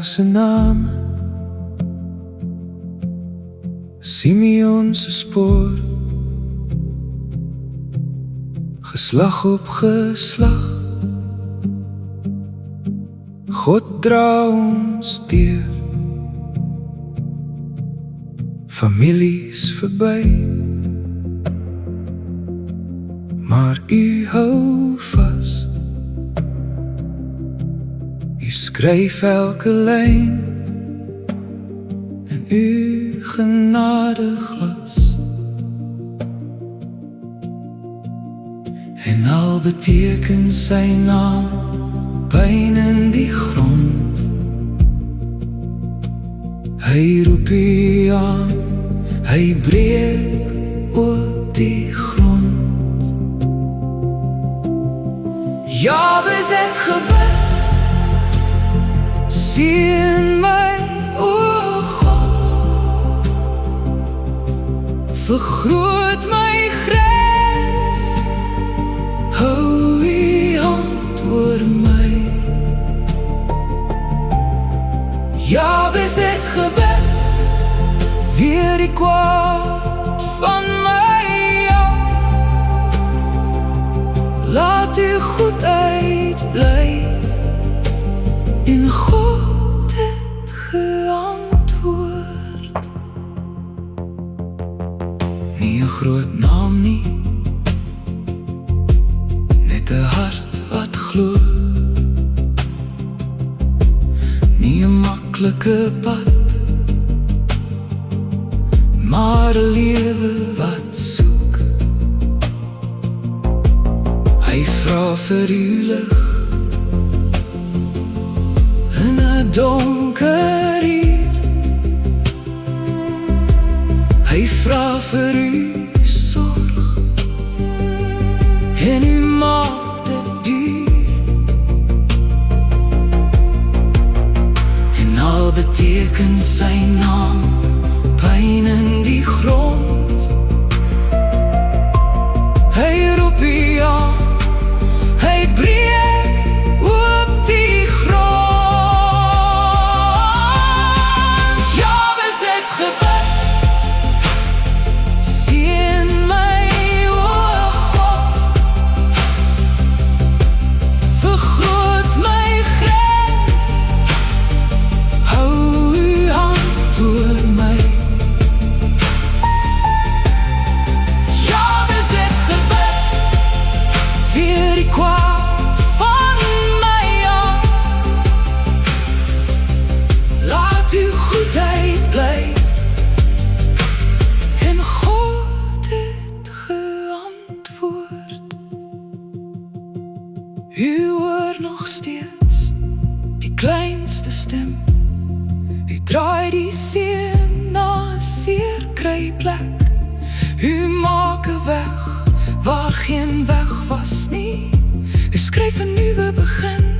pa se naam, Simeon se spoor, geslag op geslag. God dra ons deur, families verby, maar u hou vas. U skryf elke lyn in u genadeglas. En al beteken sy naam pyn in die grond, hy roep u aan, hy breek oop die grond. Jabes het gebid, sien my, o God, vergroot my grens, hou u hand oor my. Jabes het gebid, weer die kwaad van my af, laat u goedheid bly, en God het geantwoord. Nie 'n groot naam nie, net 'n hart wat glo, nie 'n maklike pad, maar 'n lewe wat soek. Hy vra vir u lig in 'n donker uur, hy vra vir u sorg, en u maak dit duur. En al beteken sy naam pyn in die grond, hy roep u aan, hy breek oop die grond. Jabes het gebid, sien my, o God, vergroot my grens, hou u hand oor my. Jabes het gebid, weer die kwaad van my af, laat u goedheid bly, en God het geantwoord. U hoor nog steeds die kleinste stem, u draai die seën na 'n seerkryplek, u maak 'n weg waar geen weg was nie, u skryf 'n nuwe begin.